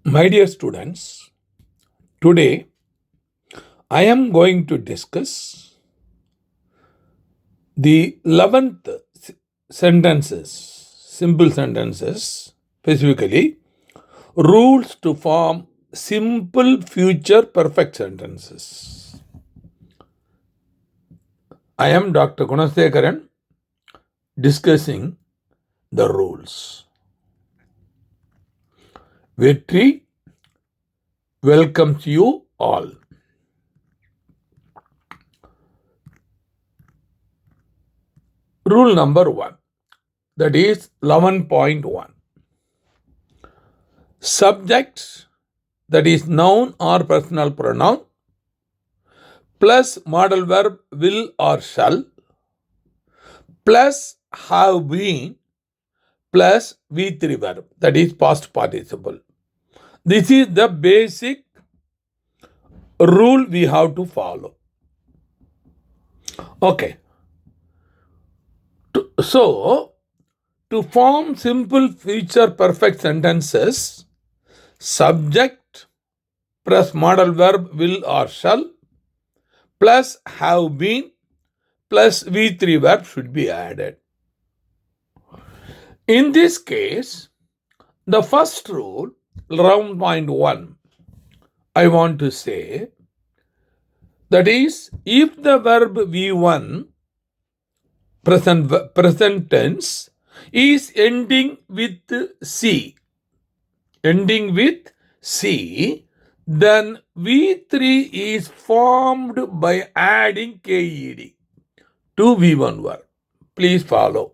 My dear students, today I am going to discuss the 11th sentences, simple sentences, specifically rules to form simple future perfect sentences. I am Dr. Gunasekaran discussing the rules. Vetri welcomes you all. Rule number 1, that is 11.1. Subject, that is noun or personal pronoun, plus modal verb will or shall, plus have been, plus V3 verb, that is past participle. This is the basic rule we have to follow. Okay. So, to form simple future perfect sentences, subject plus modal verb will or shall plus have been plus V3 verb should be added. In this case, the first rule, round point 1, I want to say, that is, if the verb V1 present tense is ending with C, then V3 is formed by adding KED to V1 verb. Please follow.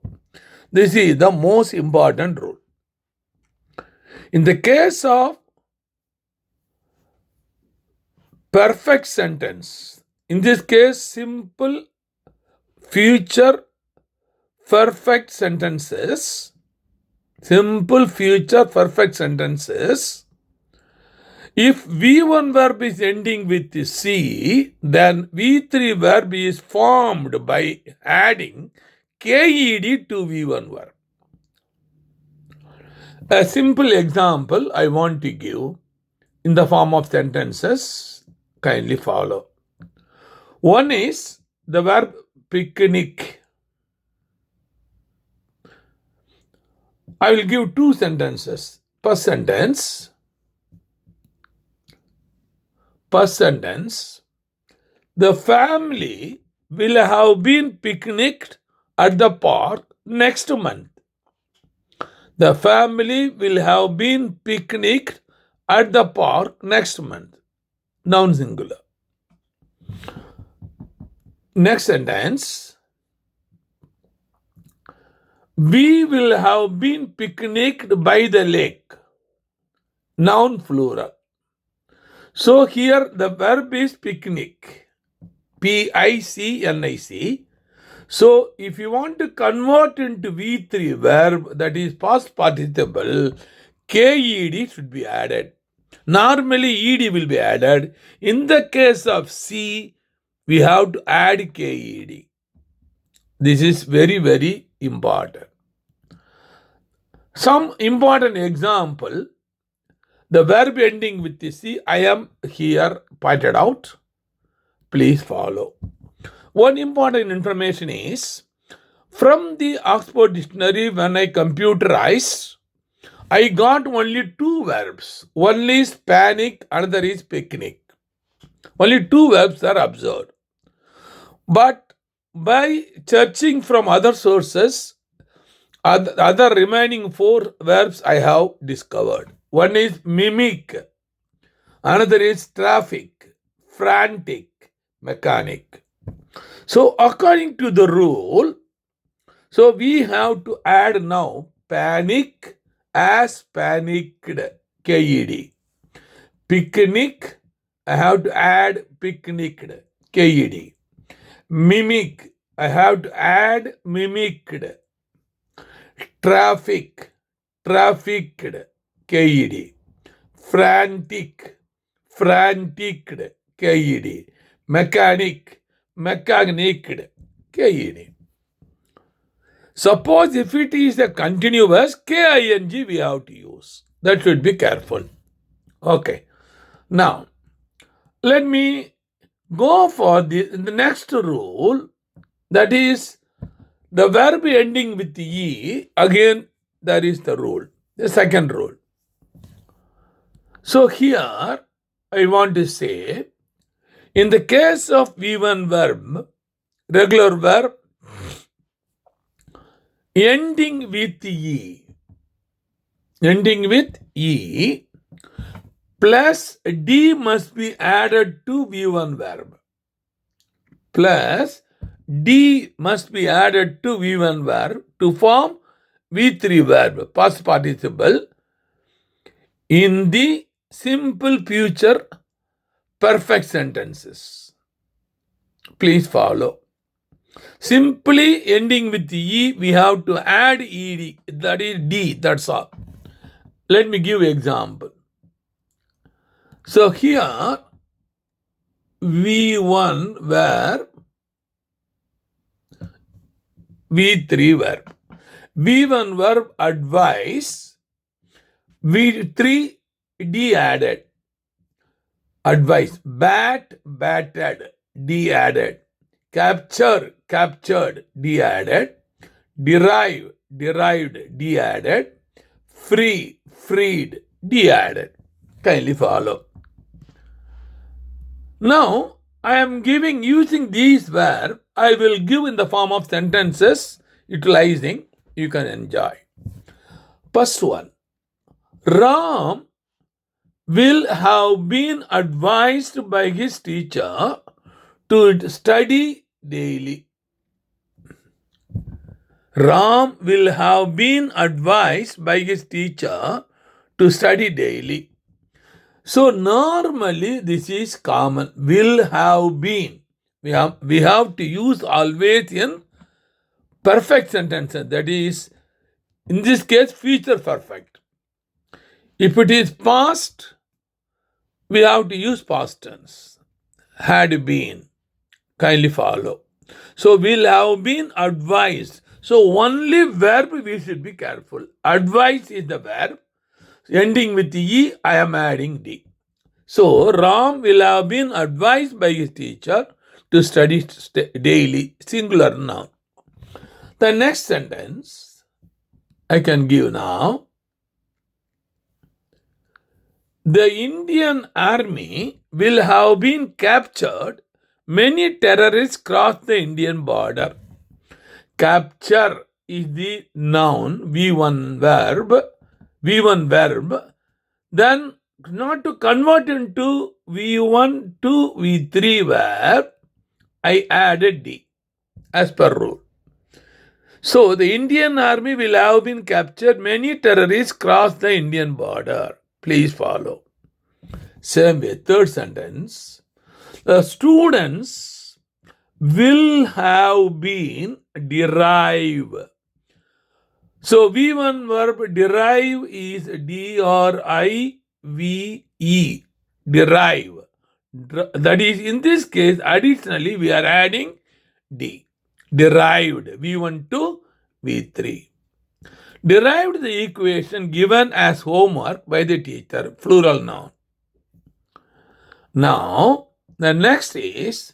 This is the most important rule. In the case of perfect sentence, in this case, simple future perfect sentences, if V1 verb is ending with C, then V3 verb is formed by adding KED to V1 verb. A simple example I want to give in the form of sentences, kindly follow. One is the verb picnic. I will give two sentences. First sentence, the family will have been picnicked at the park next month. The family will have been picnicked at the park next month. Noun singular. Next sentence, we will have been picnicked by the lake. Noun plural. So here the verb is picnic. P-I-C-N-I-C. So if you want to convert into V3 verb, that is past participle, KED should be added. Normally ED will be added. In the case of C, we have to add KED. This is very, very important. Some important example, the verb ending with the C, I am here pointed out. Please follow. One important information is, from the Oxford Dictionary, when I computerized, I got only two verbs. One is panic, another is picnic. Only two verbs are observed. But by searching from other sources, other remaining four verbs I have discovered. One is mimic, another is traffic, frantic, mechanic. So according to the rule, so we have to add now panic as panicked, KED. Picnic, I have to add picnicked, KED. Mimic, I have to add mimicked. Traffic, trafficked, KED. Frantic, franticked, KED. Mechanic, mechanicked, KED. Suppose if it is a continuous, KING we have to use. That should be careful. Okay. Now, let me go for the next rule, that is the verb ending with E. Again, that is the rule, the second rule. So here, I want to say, in the case of V1 verb, regular verb, ending with E, plus D must be added to V1 verb. Plus D must be added to V1 verb to form V3 verb, past participle, in the simple future perfect sentences. Please follow. Simply ending with E, we have to add ED, that is D, that's all. Let me give example. So here, V1 verb, V3 verb. V1 verb advice, V3 D added. Advice, batted, D added. Capture, captured, D added. Derive, derived, D added. Free, freed, D added. Kindly follow. Now, I am giving, using these verbs, I will give in the form of sentences, utilizing, you can enjoy. First one, Ram will have been advised by his teacher to study daily. Ram will have been advised by his teacher to study daily. So normally this is common. Will have been. We have to use always in perfect sentences. That is, in this case, future perfect. If it is past, we have to use past tense. Had been. Kindly follow. So will have been advised. So only verb we should be careful. Advice is the verb. Ending with E, I am adding D. So Ram will have been advised by his teacher to study daily, singular noun. The next sentence I can give now. The Indian army will have been captured. Many terrorists crossed the Indian border. Capture is the noun, V1 verb. Then not to convert into V1 to V3 verb, I added D as per rule. So the Indian army will have been captured. Many terrorists crossed the Indian border. Please follow. Same way, third sentence. The students will have been derive. So V1 verb derive is D-R-I-V-E. Derive. That is, in this case, additionally, we are adding D. Derived. V1 to V3. Derived the equation given as homework by the teacher. Plural noun. Now, the next is,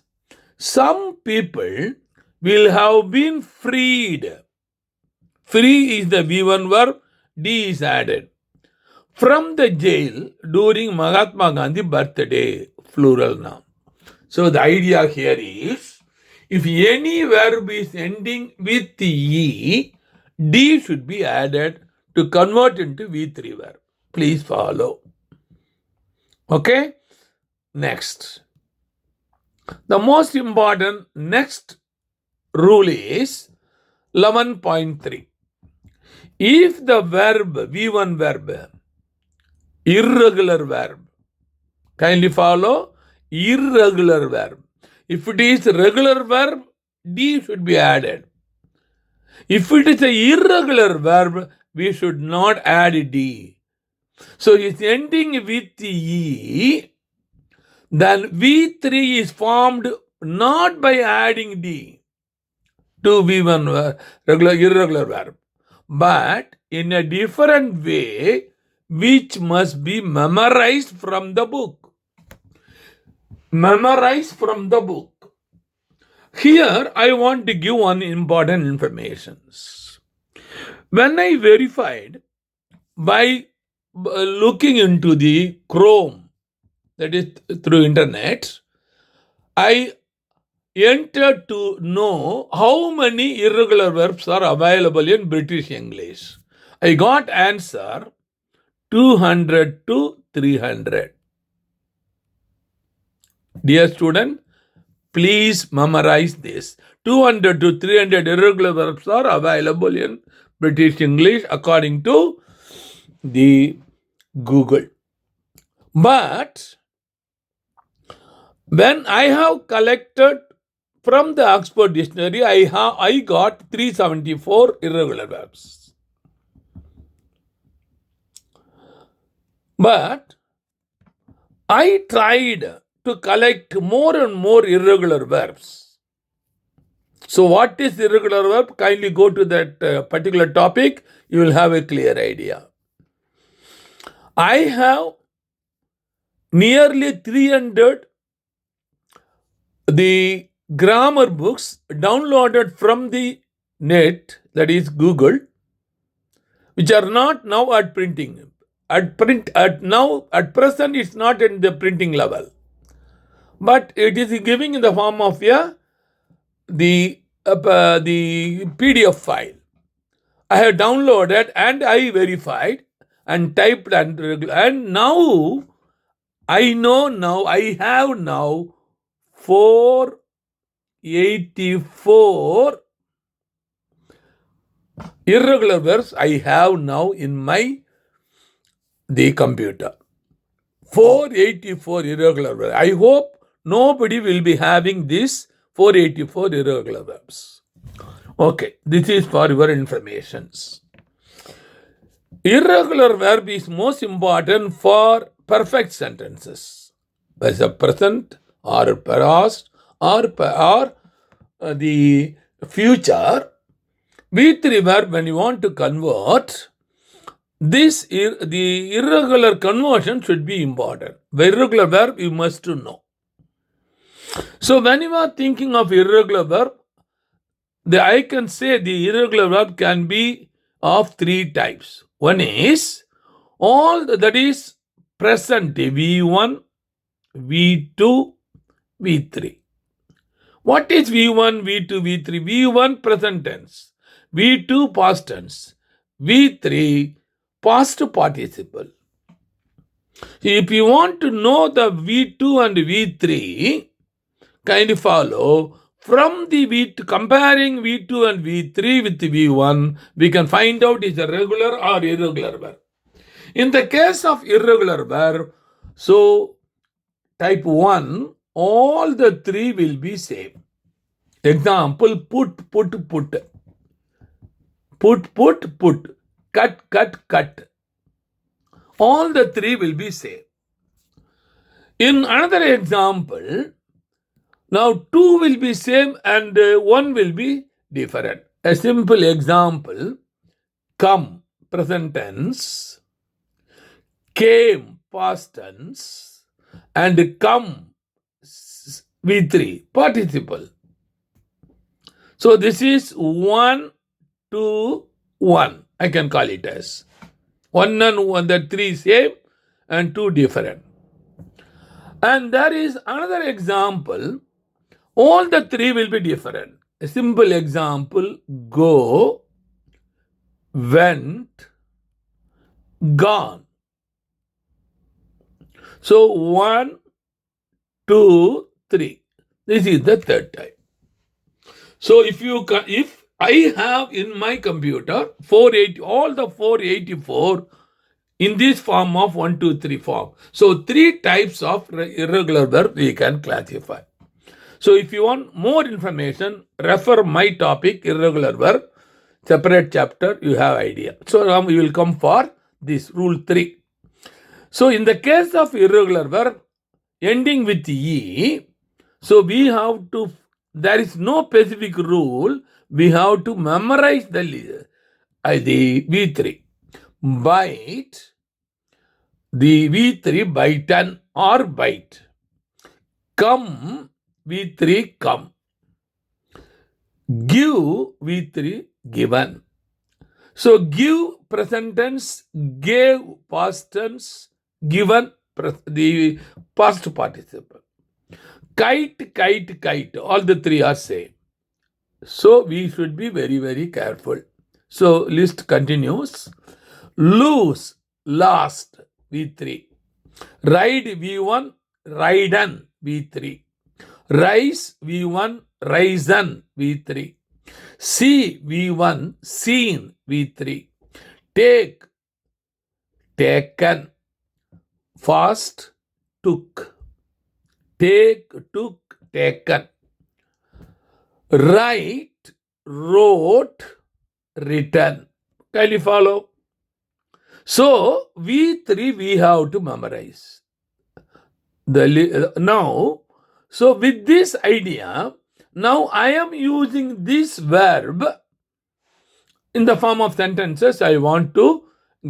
some people will have been freed. Free is the V1 verb, D is added. From the jail during Mahatma Gandhi birthday, plural noun. So the idea here is, if any verb is ending with E, D should be added to convert into V3 verb. Please follow. Okay? Next. The most important next rule is 11.3. If the verb, V1 verb, irregular verb, kindly follow, irregular verb. If it is regular verb, D should be added. If it is an irregular verb, we should not add D. So it's ending with E, then V3 is formed not by adding D to V1 irregular verb, but in a different way, which must be memorized from the book. Memorize from the book. Here, I want to give one important information. When I verified by looking into the Chrome, that is through internet, I entered to know how many irregular verbs are available in British English. I got answer 200 to 300. Dear student, please memorize this. 200 to 300 irregular verbs are available in British English according to the Google. But when I have collected from the Oxford Dictionary, I got 374 irregular verbs. But I tried to collect more and more irregular verbs. So what is irregular verb? Kindly go to that particular topic. You will have a clear idea. I have nearly 300 the grammar books downloaded from the net, that is Google, which are not now at printing. At present, it's not at the printing level, but it is giving in the form of the PDF file. I have downloaded and I verified and typed and now I know now I have now 484 irregular verbs I have now in the computer. 484 irregular verbs. I hope nobody will be having this 484 irregular verbs. Okay, this is for your information. Irregular verb is most important for perfect sentences. As a present or past or the future. V3 verb, when you want to convert, the irregular conversion should be important. The irregular verb you must know. So when you are thinking of irregular verb, I can say the irregular verb can be of three types. One is that is present V1, V2, V3. What is V1, V2, V3? V1 present tense, V2 past tense, V3 past participle. If you want to know the V2 and V3, kindly follow. From the V2, comparing V2 and V3 with V1, we can find out is a regular or irregular verb. In the case of irregular verb, so type 1, all the three will be same. Example, put. Put. Cut. All the three will be same. In another example, now 2 will be same and 1 will be different. A simple example, come, present tense, came, past tense, and come, V3, participle. So this is 1 to 1. I can call it as 1 and 1, the 3 same and 2 different. And there is another example, all the 3 will be different. A simple example, go, went, gone. So 1, 2, 3. This is the third type. So if I have in my computer all the 484 in this form of 1, 2, 3 form. So 3 types of irregular verb we can classify. So if you want more information, refer my topic, irregular verb, separate chapter, you have idea. So now we will come for this rule 3. So in the case of irregular verb ending with E, so we have to, there is no specific rule, we have to memorize the V3. Bite, The V3 biten or bite. Come, V3 come. Give, V3 given. So give present tense, gave past tense, given the past participle. Kite, kite, kite. All the three are same. So we should be very, very careful. So list continues. Lose, lost, V3. Ride, V1, riden, V3. Rise, V1, risen, V3. See, V1, seen, V3. Take, taken. Fast, took. Take, took, taken. Write, wrote, written. Can you follow? So, V3 we have to memorize. Now, so with this idea, now I am using this verb in the form of sentences. I want to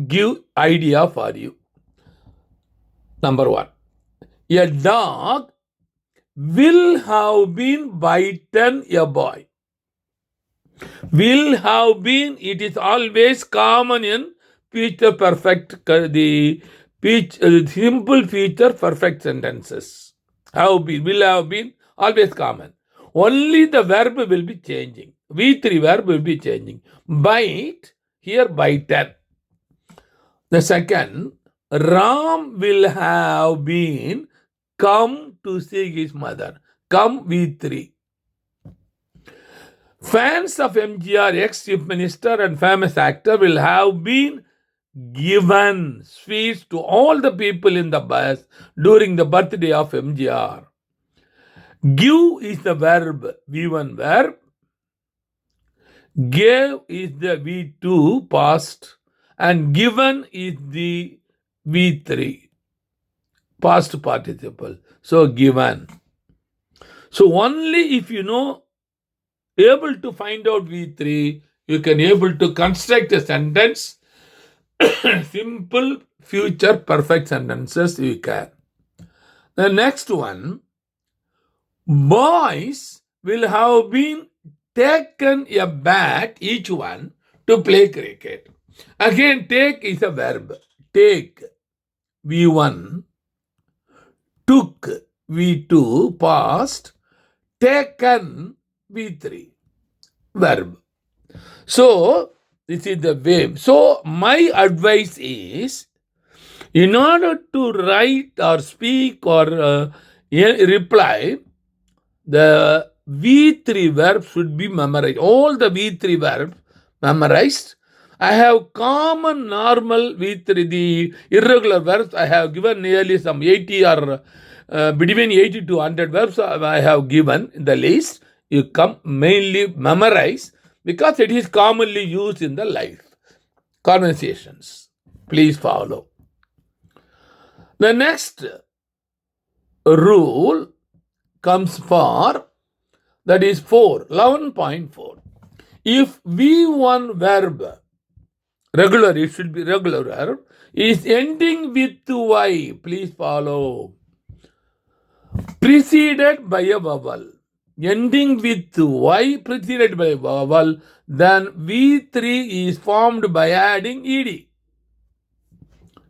give idea for you. Number one, a dog will have been bitten a boy. Will have been, it is always common in future perfect, the simple future perfect sentences. Have been, will have been, always common. Only the verb will be changing. V3 verb will be changing. Bite, here biten. The second, Ram will have been come to see his mother. Come, V3. Fans of MGR, ex-chief minister and famous actor, will have been given sweets to all the people in the bus during the birthday of MGR. Give is the verb, V1 verb. Gave is the V2 past. And given is the V3 past participle. So given. So only if you know, able to find out V3, you can able to construct a sentence. Simple future perfect sentences you can. The next one, boys will have been taken a bat, each one, to play cricket. Again, take is a verb. Take, V1. Took, V2, past. Taken, V3, verb. So, this is the way. So, my advice is, in order to write or speak or reply, the V3 verbs should be memorized. All the V3 verbs memorized. I have common normal V3, the irregular verbs. I have given nearly some 80 or between 80 to 100 verbs I have given in the list. You come mainly memorize because it is commonly used in the life conversations. Please follow. The next rule comes for, that is 11.4. If V1 verb, regular, it should be regular verb, is ending with Y, please follow, preceded by a vowel, ending with Y preceded by a vowel, then V3 is formed by adding ED.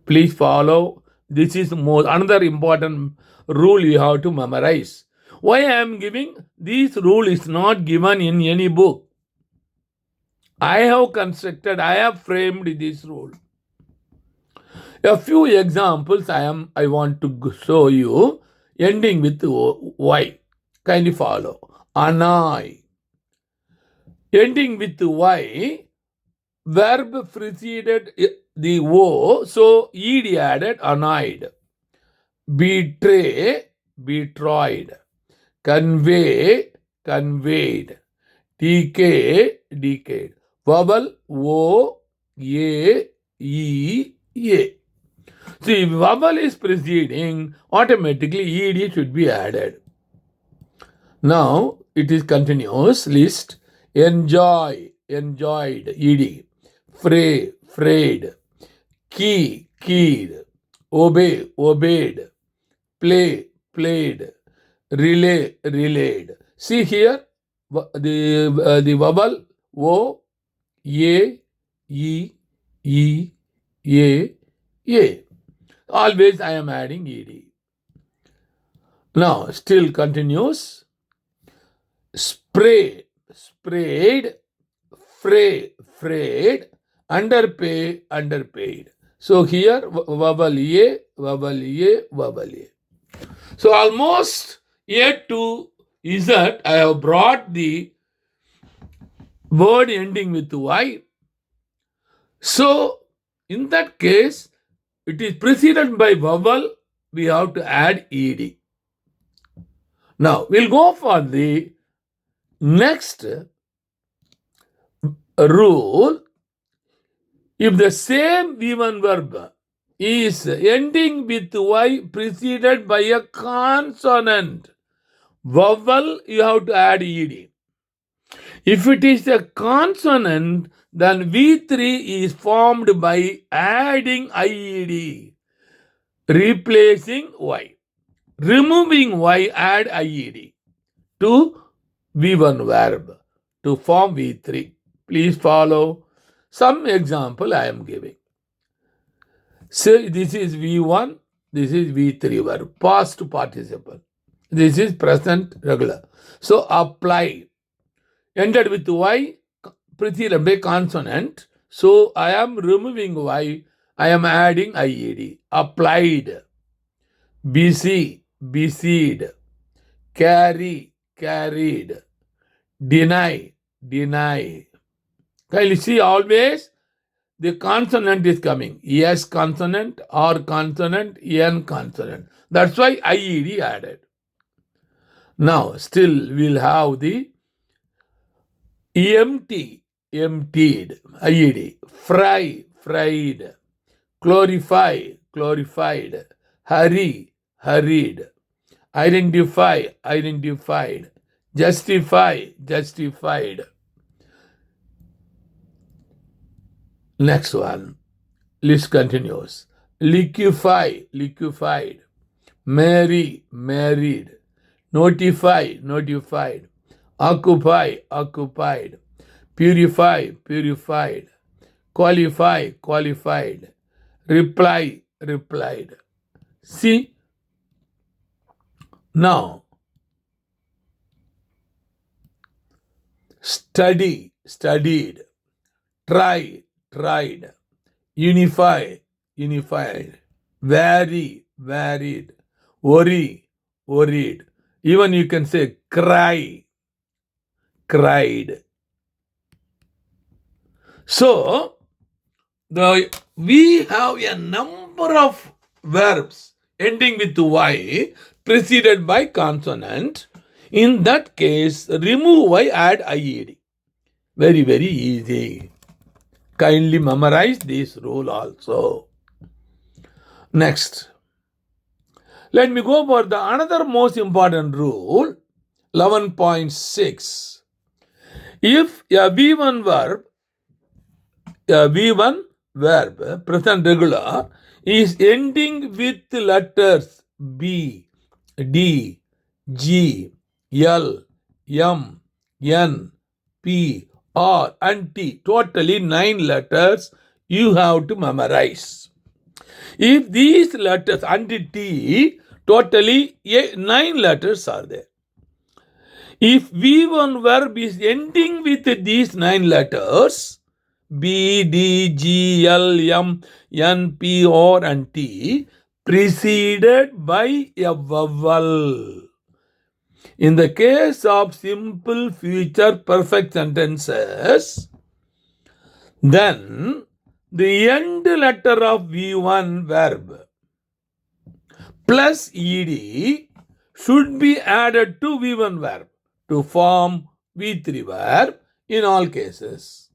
Please follow. This is another important rule you have to memorize. Why I am giving? This rule is not given in any book. I have constructed, I have framed this rule. A few examples I want to show you, ending with Y. Kindly follow. Annoy. Ending with Y, verb preceded the O, so ED added, annoyed. Betray, betrayed. Convey, conveyed. Decay, decayed. Vowel, O, A, E, A. See, if vowel is preceding, automatically ED should be added. Now, it is continuous list. Enjoy, enjoyed, ED. Fray, frayed. Key, keyed. obey, obeyed, play, played, relay, relayed. See here, the vowel O, A, E, E, A, A. Always I am adding ed. Now, still continues. Spray, sprayed, fray, frayed, underpay, underpaid. So here, vowel A, vowel A, vowel A. So almost A to Z, I have brought the word ending with Y. So in that case, it is preceded by vowel, we have to add ed. Now we'll go for the next rule. If the same V1 verb is ending with Y preceded by a consonant, vowel, you have to add ed. If it is a consonant, then V3 is formed by adding IED, replacing Y. Removing Y, add IED to V1 verb to form V3. Please follow some example I am giving. Say this is V1, this is V3 verb, past participle. This is present regular. So apply. Ended with Y, preceded by consonant. So I am removing Y, I am adding IED. Applied. Busy, busied. Carry, carried. Deny, deny. Kindly see, always the consonant is coming. S consonant, R consonant, N consonant. That's why IED added. Now, still we'll have the empty, emptied, IED. Fry, fried. Glorify, glorified. Hurry, hurried. Identify, identified. Justify, justified. Next one. List continues. Liquefy, liquefied. Marry, married. Notify, notified. Occupy, occupied. Purify, purified. Qualify, qualified. Reply, replied. See? Now, study, studied. Try, tried. Unify, unified. Vary, varied. Worry, worried. Even you can say cry, cried. So, we have a number of verbs ending with Y preceded by consonant. In that case, remove Y, add IED. Very, very easy. Kindly memorize this rule also. Next. Let me go for the another most important rule, 11.6. If a V1 verb, present regular, is ending with letters B, D, G, L, M, N, P, R, and T, totally 9 letters you have to memorize. If these letters and T, totally 9 letters are there. If V1 verb is ending with these 9 letters, B, D, G, L, M, N, P, R, and T, preceded by a vowel. In the case of simple future perfect sentences, then the end letter of V1 verb plus ed should be added to V1 verb to form V3 verb in all cases.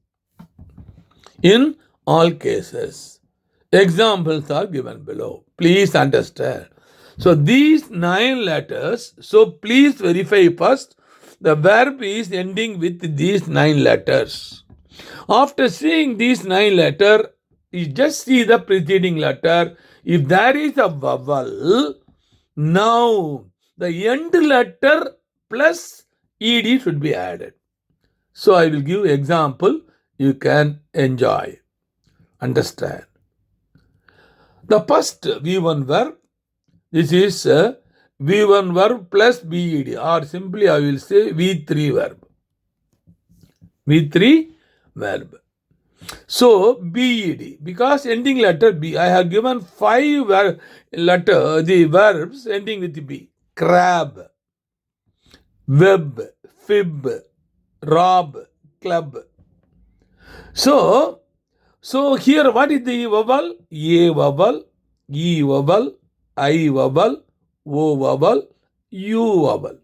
In all cases. Examples are given below. Please understand. So these 9 letters, so please verify first the verb is ending with these 9 letters. After seeing these 9 letters, you just see the preceding letter. If there is a vowel, now the end letter plus ed should be added. So I will give example. You can enjoy, understand. The first V1 verb, this is V1 verb plus BED, or simply I will say V3 verb. V3 verb. So BED, because ending letter B, I have given 5 the verbs ending with B. Crab, web, fib, rob, club. So here what is the vowel? A vowel, E vowel, I vowel, O vowel, U vowel.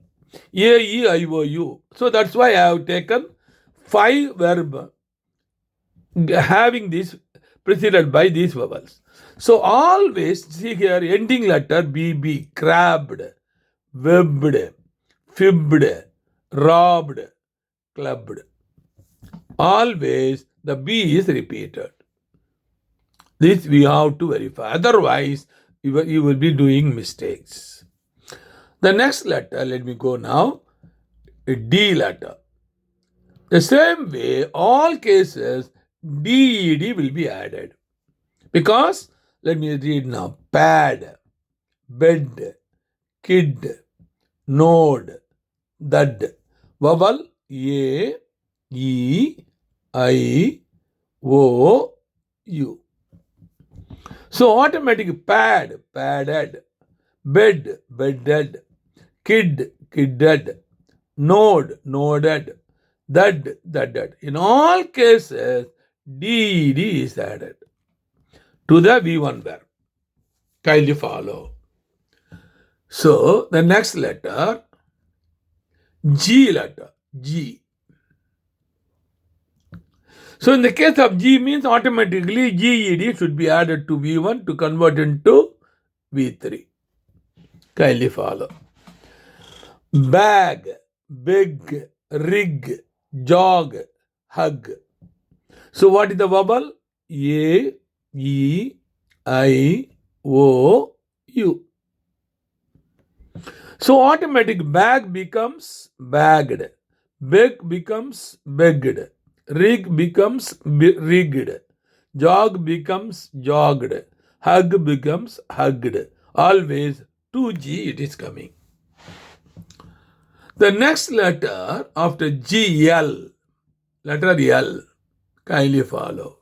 A, E, I, O, U. So that's why I have taken 5 verb having this preceded by these vowels. So always see here ending letter BB, crabbed, webbed, fibbed, robbed, clubbed. Always the B is repeated. This we have to verify. Otherwise, you will be doing mistakes. The next letter, let me go now, D letter. The same way, all cases, DED will be added. Because, let me read now, pad, bed, kid, node, dud. Vowel A, E, I, O, U. So automatic pad, padded, bed, bedded, kid, kidded, node, noded, dud, dudded. In all cases, DED is added to the V1 verb. Kindly follow. So the next letter, G letter, G. So in the case of G means automatically GED should be added to V1 to convert into V3. Kindly follow. Bag, big, rig, jog, hug. So what is the vowel? A, E, I, O, U. So automatic bag becomes bagged, beg becomes begged, rig becomes rigged, jog becomes jogged, hug becomes hugged. Always 2G it is coming. The next letter after G, L, letter L, kindly follow.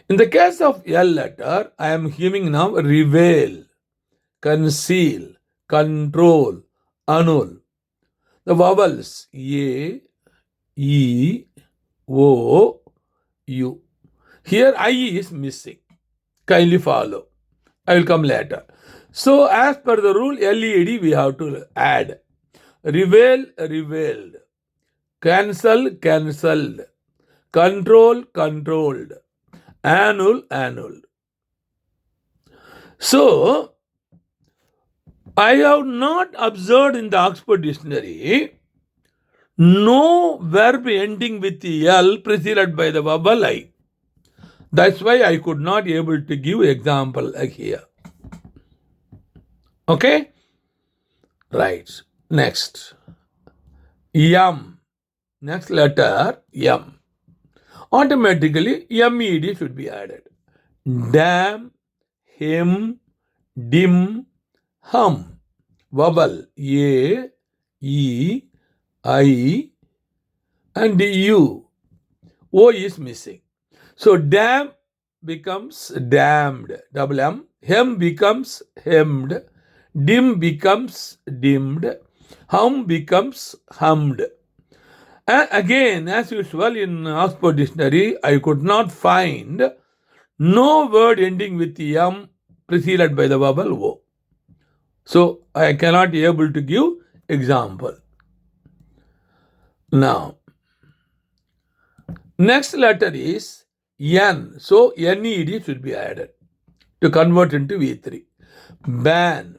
In the case of L letter, I am giving now reveal, conceal, control, annul. The vowels A, E, O, U. Here I is missing. Kindly follow. I will come later. So as per the rule, LED we have to add. Reveal, revealed. Cancel, cancelled. Control, controlled. Annul, annulled. So I have not observed in the Oxford Dictionary no verb ending with L preceded by the vowel I. That's why I could not able to give example here. Okay? Right. Next. M. Next letter M. Automatically MED should be added. Dam, him, dim, hum. Vowel A, E, I, and U. O is missing. So dam becomes damned, double M. Hem becomes hemmed. Dim becomes dimmed. Hum becomes hummed. And again, as usual in Oxford Dictionary, I could not find no word ending with M preceded by the vowel O. So I cannot be able to give example. Now, next letter is N. So NED should be added to convert into V3. Ban,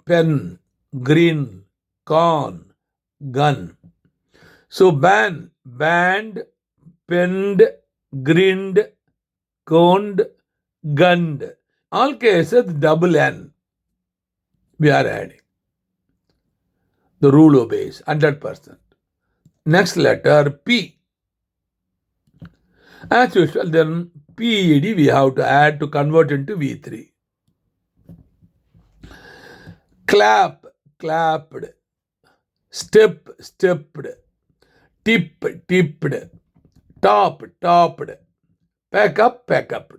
pen, green, corn, gun. So ban, banned, penned, grinned, coned, gunned. All cases, double N. We are adding. The rule obeys 100%. Next letter P. As usual, then PED we have to add to convert into V3. Clap, clapped. Step, stepped. Tip, tipped. Top, topped. Pack up, pack up.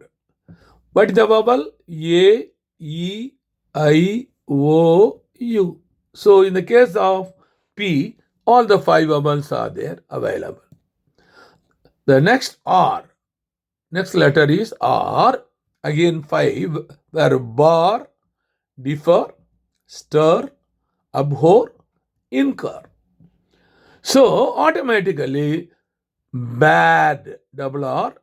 What is the vowel? A, E, I, O, U. So in the case of P, all the 5 vowels are there available. The next R. Next letter is R. Again 5, where bar, differ, stir, abhor, incur. So automatically bad, double R,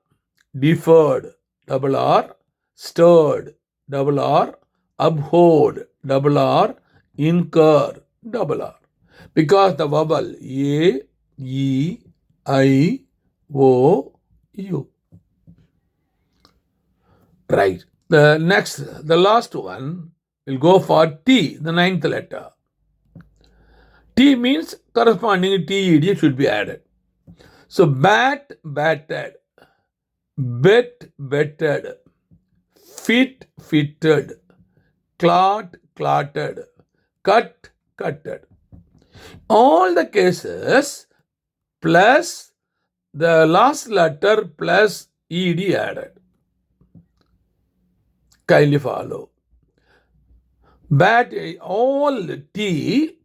deferred, double R, stirred, double R, abhorred, double R, incur, double R. Because the vowel A, E, I, O, U. Right. The last one will go for T, the 9th letter. T means corresponding TED should be added. So bat, batted, bet, betted, fit, fitted, clot, clotted, cut, cutted. All the cases plus the last letter plus ED added. Kindly follow. Bat, all T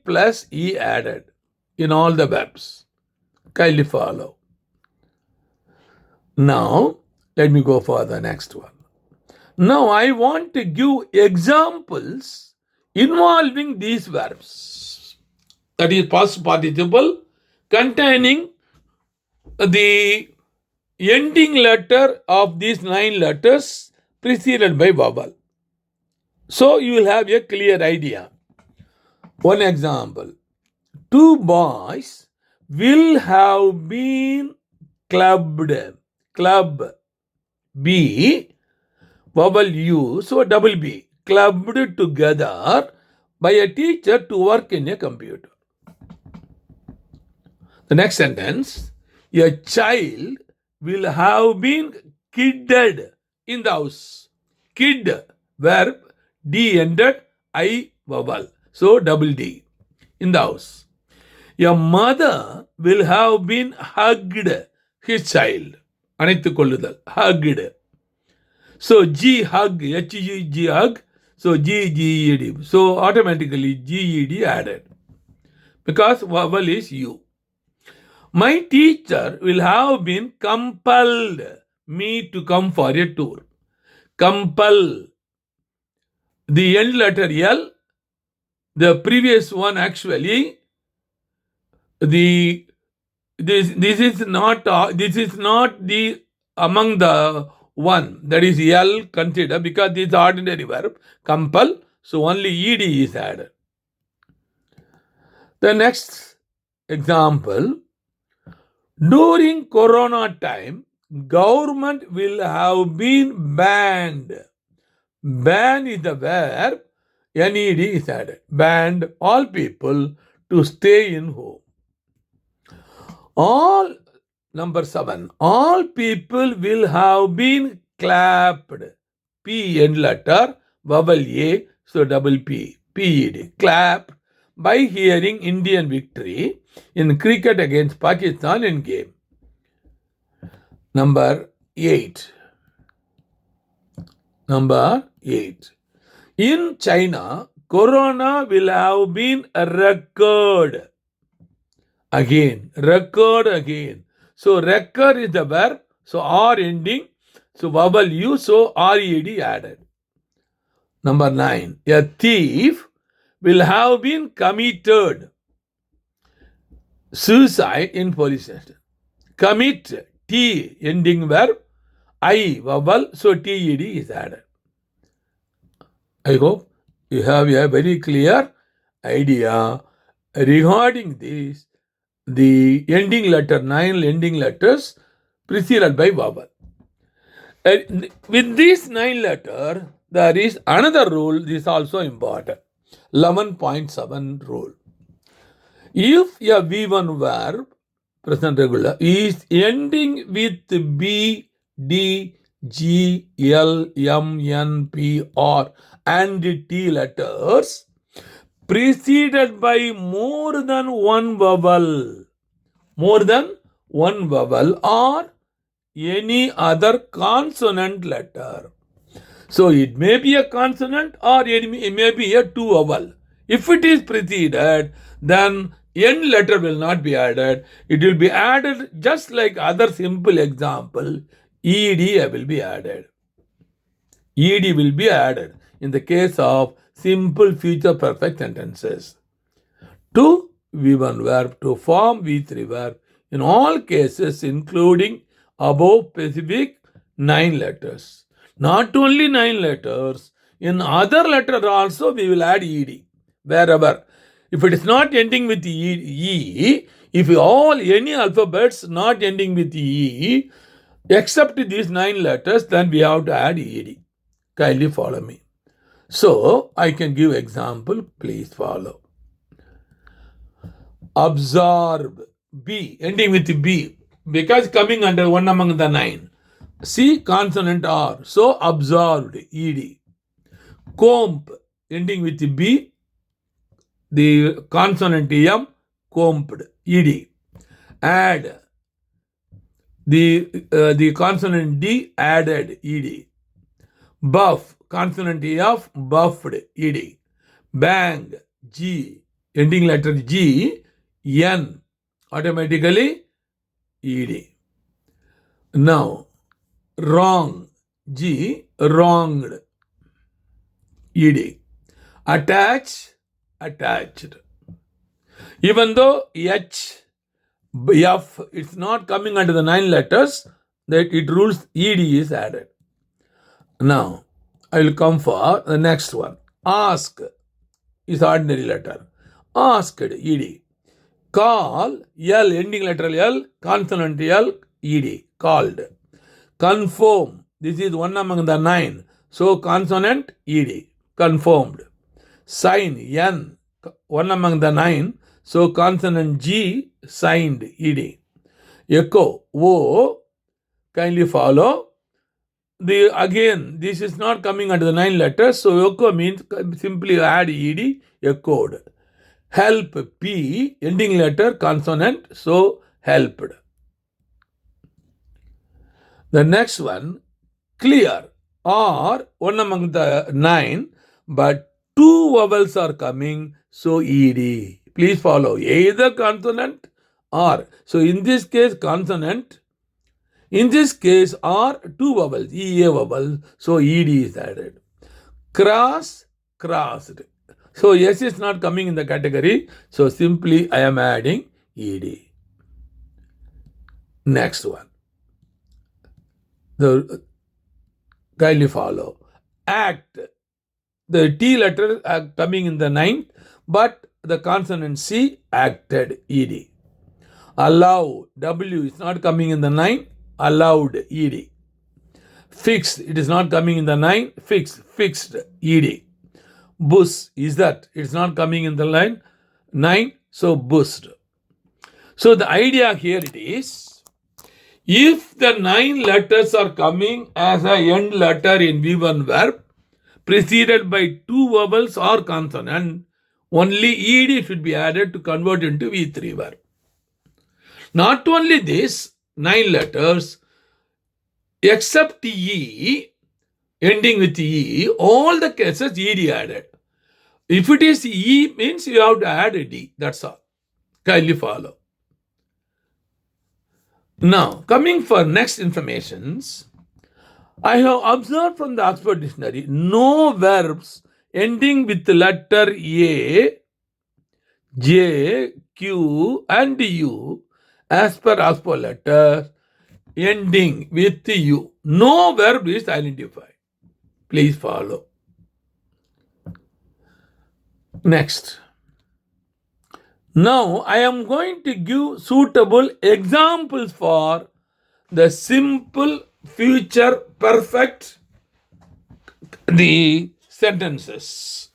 plus E added in all the verbs. Kindly follow. Now, let me go for the next one. Now, I want to give examples involving these verbs. That is past participle containing the ending letter of these 9 letters preceded by vowel. So, you will have a clear idea. One example. 2 boys will have been clubbed. Club. B. Vowel U. So double B. Clubbed together by a teacher to work in a computer. The next sentence. A child will have been kidded in the house. Kid. Verb. D ended. I vowel. So double D. In the house. A mother will have been hugged his child. அணைத்துக் கொள்ளுதல். Hugged. So G hug. H-G hug. So G-G-E-D. So automatically G-E-D added. Because vowel is U. My teacher will have been compelled me to come for a tour. Compel. The end letter L. The previous one actually this is not the among the one that is L consider because this is ordinary verb compel, so only ed is added. The next example, during corona time government will have been banned. Ban is the verb, ned is added. Banned all people to stay in home. All, number 7, all people will have been clapped. P end letter, vowel A, so double P, P-E-D, clapped by hearing Indian victory in cricket against Pakistan in game. Number 8. In China, corona will have been a record. Again, record again. So, record is the verb. So, R ending. So, vowel U. So, R-E-D added. Number 9. A thief will have been committed suicide in police station. Commit, T ending verb. I vowel. So, T-E-D is added. I hope you have a very clear idea regarding this. The ending letter, 9 ending letters preceded by vowel. With these 9 letters, there is another rule. This is also important. 11.7 rule. If a V1 verb, present regular, is ending with B, D, G, L, M, N, P, R, and T letters, preceded by more than one vowel, or any other consonant letter. So it may be a consonant or it may be a two vowel. If it is preceded, then N letter will not be added. It will be added just like other simple example. ED will be added. ED will be added in the case of simple future perfect sentences. To V1 verb to form V3 verb in all cases, including above specific 9 letters. Not only 9 letters, in other letters also we will add ed wherever. If it is not ending with e, if any alphabets not ending with e except these 9 letters, then we have to add ed. Kindly follow me. So I can give example. Please follow. Absorb, B, ending with B, because coming under one among the 9. C, consonant R, so absorbed, ED. Comb, ending with B, the consonant M, combed, ED. Add, the consonant D, added, ED. Buff, consonant F, buffed, ED. Bang, G, ending letter G, N, automatically ED. Now, wrong, G, wronged, ED. Attach, attached. Even though H, F, it's not coming under the 9 letters, that it rules ED is added. Now, I will come for the next one. Ask is ordinary letter. Asked, ED. Call, L, ending letter L, consonant L, ED, called. Conform, this is one among the 9, so consonant ED, conformed. Sign, N, one among the 9, so consonant G, signed, ED. Echo, O, kindly follow. Again, this is not coming under the 9 letters, so echo means simply add ED, echoed. Help, P, ending letter, consonant, so helped. The next one, clear, or one among the 9, but 2 vowels are coming, so ED. Please follow, either consonant or. So in this case, consonant. In this case, are 2 vowels, EA vowel, so ED is added. Cross, crossed. So S is not coming in the category, so simply I am adding ED. Next one. Kindly follow. Act. The T letter coming in the 9th, but the consonant C, acted, ED. Allow, W is not coming in the 9th, allowed, ED. Fix, it is not coming in the 9, fixed, ED. Boost is that, it's not coming in the 9, so boost. So the idea here it is, if the 9 letters are coming as an end letter in V1 verb, preceded by 2 vowels or consonant, only ED should be added to convert into V3 verb. Not only this, 9 letters, except E, ending with E, all the cases ED added. If it is E, means you have to add a D, that's all. Kindly follow. Now, coming for next informations, I have observed from the Oxford Dictionary, no verbs ending with the letter A, J, Q, and U, as per Oxford letter, ending with U. No verb is identified. Please follow. Next. Now, I am going to give suitable examples for the simple future perfect the sentences.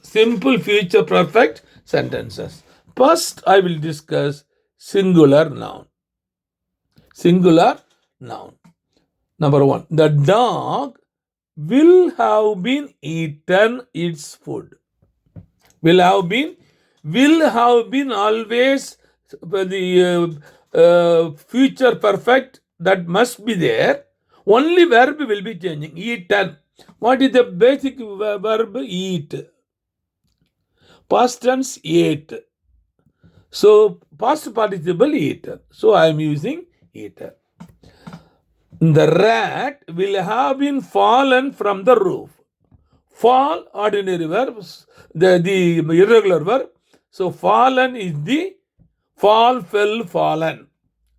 Simple future perfect sentences. First, I will discuss singular noun. Singular noun. Number one, the dog will have been eaten its food. Will have been always the future perfect that must be there. Only verb will be changing. Eaten. What is the basic verb? Eat. Past tense, ate. So past participle, eaten. So I am using eaten. The rat will have been fallen from the roof. Fall, ordinary verbs, the irregular verb. So fallen is the fall, fell, fallen.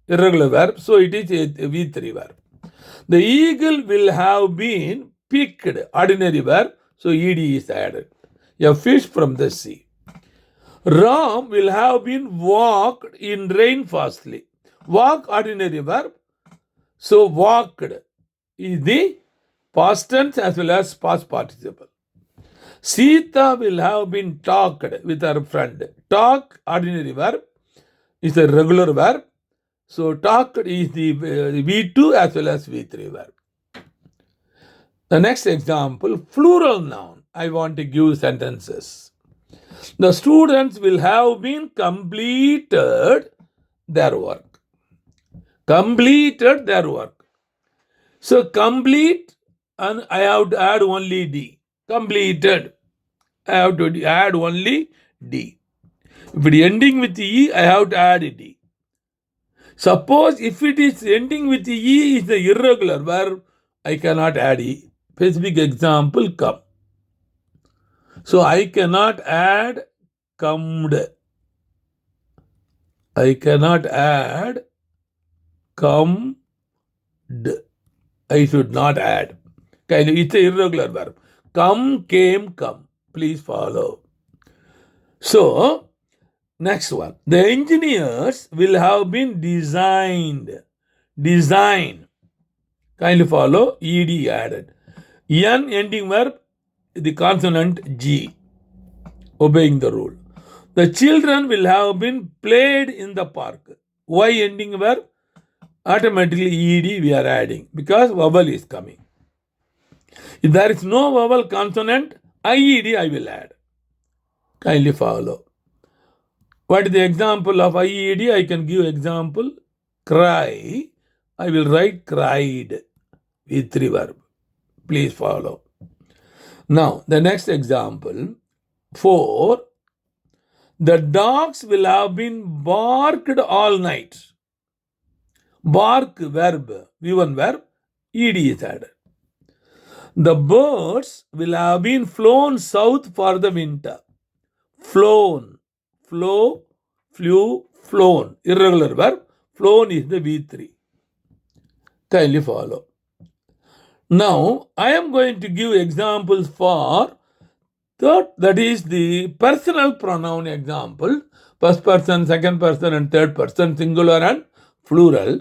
Irregular verb. So it is a V3 verb. The eagle will have been picked. Ordinary verb. So ed is added. A fish from the sea. Ram will have been walked in rain fastly. Walk, ordinary verb. So walked is the past tense as well as past participle. Sita will have been talked with her friend. Talk, ordinary verb, is a regular verb. So talked is the V2 as well as V3 verb. The next example, plural noun. I want to give sentences. The students will have been completed their work. Completed their work. So complete, and I have to add only D. Completed. I have to add only D. If it is ending with E, I have to add D. Suppose if it is ending with E is the irregular verb, I cannot add E. Specific example, come. So I cannot add comed. I cannot add comed. I should not add. It's an irregular verb. Come, came, come. Please follow. So, next one. The engineers will have been designed. Design. Kindly follow. Ed added. N ending verb, the consonant G. Obeying the rule. The children will have been played in the park. Y ending verb, automatically ed we are adding because vowel is coming. If there is no vowel consonant, IED I will add. Kindly follow. What is the example of IED? I can give example. Cry. I will write cried with 3 verb. Please follow. Now, the next example. 4. The dogs will have been barked all night. Bark verb, V1 verb, ed is added. The birds will have been flown south for the winter. Flown, flow, flew, flown. Irregular verb. Flown is the V3. Kindly follow. Now, I am going to give examples for third, that is the personal pronoun example. First person, second person, and third person, singular and plural.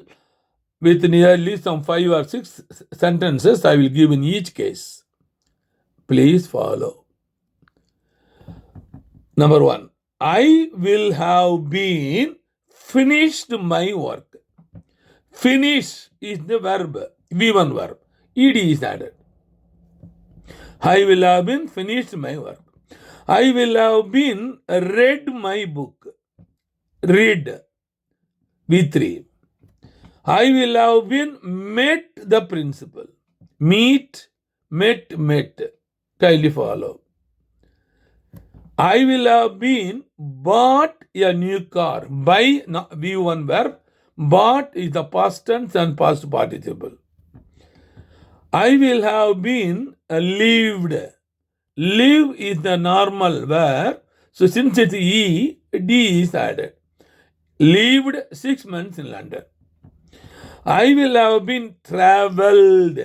With nearly some 5 or 6 sentences I will give in each case. Please follow. Number 1. I will have been finished my work. Finish is the verb, V1 verb. Ed is added. I will have been finished my work. I will have been read my book. Read, V3. I will have been met the principal. Meet, met, met. Kindly follow. I will have been bought a new car. Buy, V1 verb. Bought is the past tense and past participle. I will have been lived. Live is the normal verb. So since it's E, D is added. Lived 6 months in London. I will have been traveled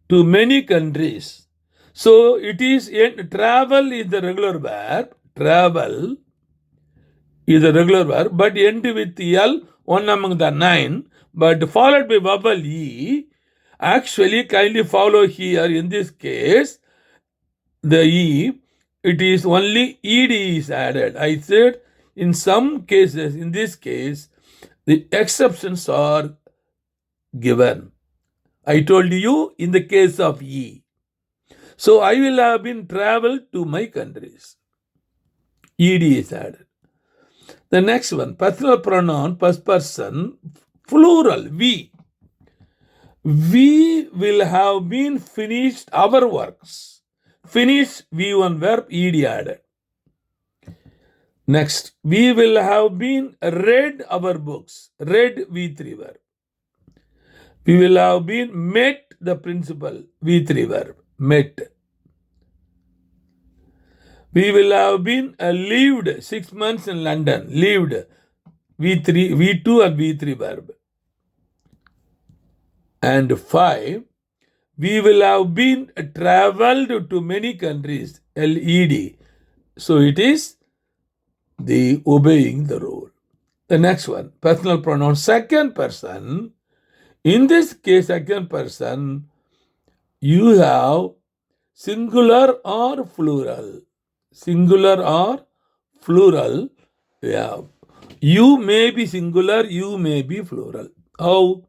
to many countries. So it is travel is the regular verb. Travel is a regular verb, but end with L, one among the 9, but followed by vowel E. Actually, kindly follow here in this case, the E, it is only ED is added. I said in some cases, in this case, the exceptions are given. I told you in the case of E. So I will have been traveled to my countries. ED is added. The next one, personal pronoun, first person, plural, we. We will have been finished our works. Finish, V1 verb, ED added. Next, we will have been read our books. Read, V3 verb. We will have been met the principal, V3 verb, met. We will have been lived 6 months in London, lived, V3, V2 and V3 verb. And 5, we will have been traveled to many countries, LED. So it is the obeying the rule. The next one, personal pronoun, second person. In this case, second person, you have singular or plural. Singular or plural. Yeah. You may be singular, you may be plural. How?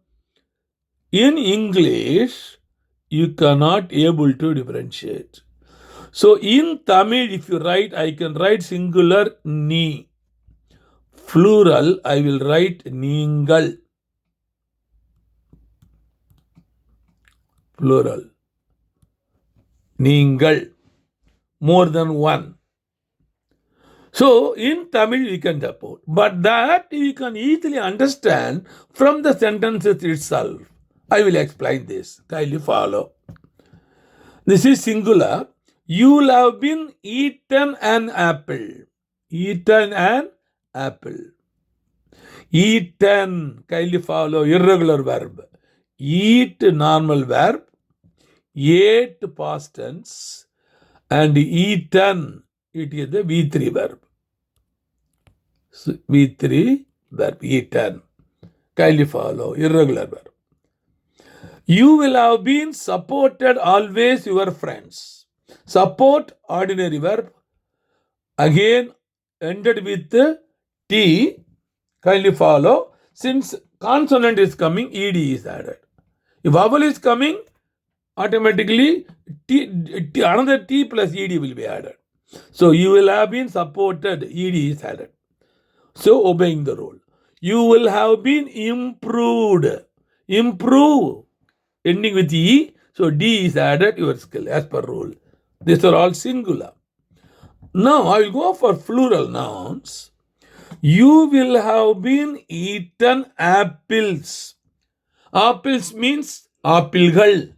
In English, you cannot able to differentiate. So in Tamil, if you write, I can write singular ni. Plural, I will write நீங்கள். Plural. நீங்கள். More than one. So in Tamil we can support, but that you can easily understand from the sentences itself. I will explain this. Kindly follow. This is singular. You will have been eaten an apple. Eaten an apple. Eaten. Kindly follow. Irregular verb. Eat normal verb. Ate past tense. And eaten. It is the V3 verb. So, V3 verb. Eaten. Kindly follow. Irregular verb. You will have been supported always your friends. Support, ordinary verb. Again, ended with T. Kindly follow. Since consonant is coming, ED is added. If vowel is coming, automatically another T plus ED will be added. So you will have been supported, ED is added. So obeying the rule. You will have been improved. Improve. Ending with E, so D is added, your skill, as per rule. These are all singular. Now, I will go for plural nouns. You will have been eaten apples. Apples means appilgal.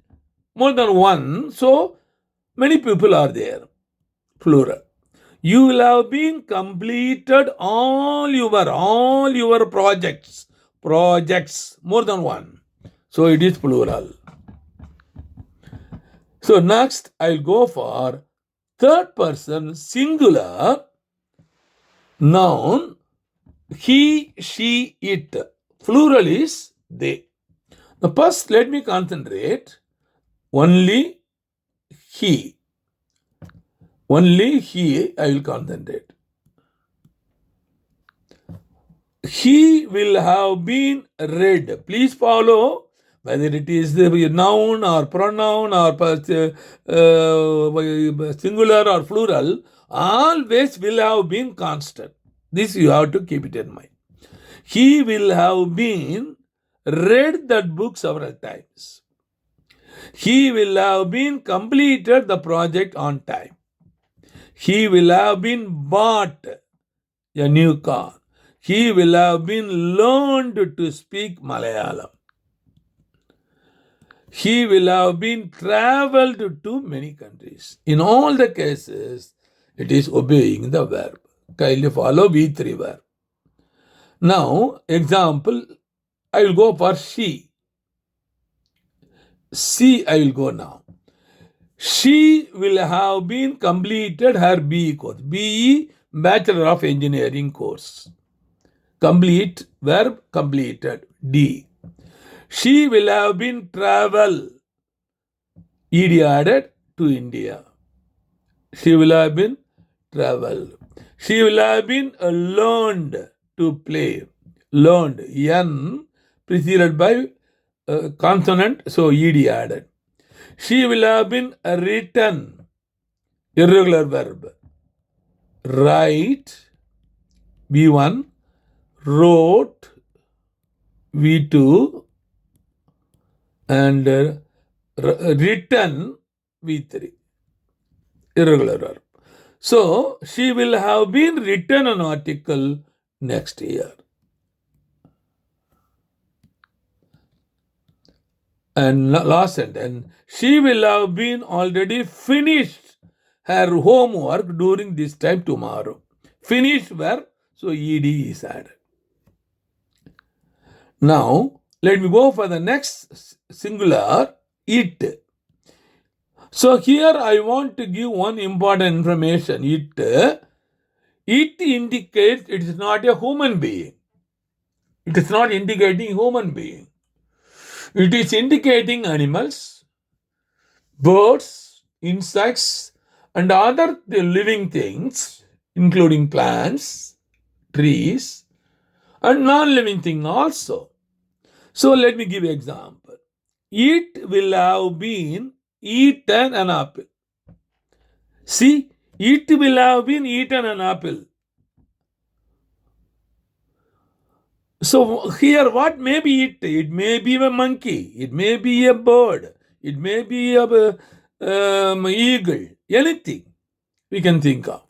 More than one, so many people are there. Plural. You will have been completed all your projects. Projects, more than one. So it is plural. So next I'll go for third person singular noun, he, she, it. Plural is they. Now first let me concentrate only he. Only he I will concentrate. He will have been read. Please follow whether it is the noun or pronoun or singular or plural, always will have been constant. This you have to keep it in mind. He will have been read that book several times. He will have been completed the project on time. He will have been bought a new car. He will have been learned to speak Malayalam. He will have been traveled to many countries. In all the cases, it is obeying the verb. Kindly follow V3 verb. Now, example, I will go for she. She, I will go now. She will have been completed her BE course. BE, Bachelor of Engineering course. Complete, verb, completed, D. She will have been travel. ED added to India. She will have been travel. She will have been learned to play. Learned. N preceded by consonant, so ED added. She will have been written. Irregular verb. Write. V1. Wrote. V2. And written. V3. Irregular verb. So, she will have been written an article next year. And last sentence, she will have been already finished her homework during this time tomorrow. Finished verb, so ed is added. Now, let me go for the next singular, it. So here I want to give one important information. It indicates it is not a human being. It is not indicating human being. It is indicating animals, birds, insects, and other living things, including plants, trees, and non-living things also. So let me give you an example. It will have been eaten an apple. See, it will have been eaten an apple. So here, what may be it? It may be a monkey. It may be a bird. It may be a eagle. Anything we can think of.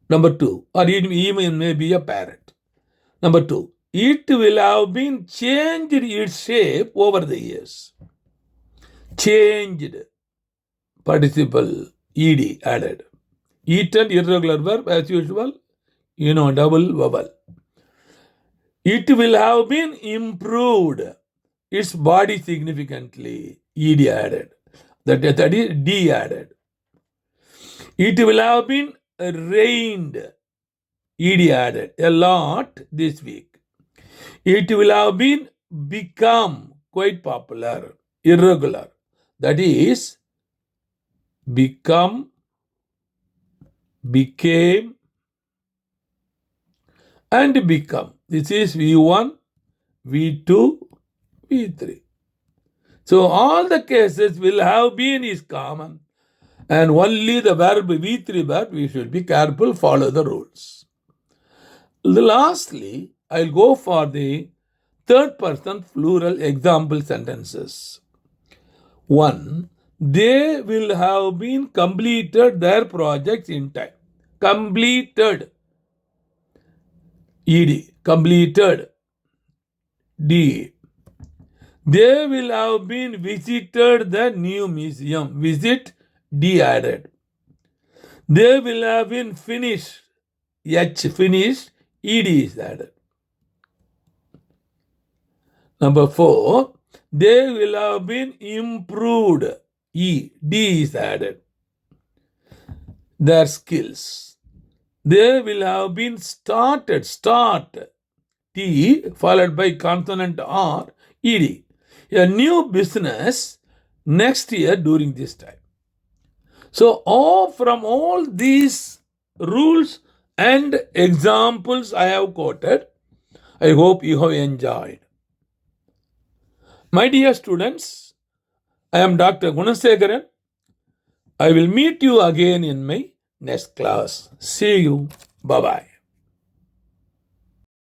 Number two, or it even may be a parrot. Number two, it will have been changed its shape over the years. Changed. Participle ed added. Eaten irregular verb as usual. Double vowel. It will have been improved its body significantly. Ed added. That is D added. It will have been rained. Ed added. A lot this week. It will have been become quite popular. Irregular. That is become, became, and become. This is V1, V2, V3. So all the cases will have been is common, and only the verb V3 verb we should be careful, follow the rules. Lastly, I'll go for the third person plural example sentences. 1. They will have been completed their projects in time. Completed. ED. Completed. D. They will have been visited the new museum. Visit, D added. They will have been finished. H finished, ED is added. Number 4. They will have been improved. D is added. Their skills. They will have been started. Start. T followed by consonant R, ED. A new business next year during this time. So from all these rules and examples I have quoted, I hope you have enjoyed. My dear students, I am Dr. Gunasekaran. I will meet you again in my next class. See you. Bye-bye.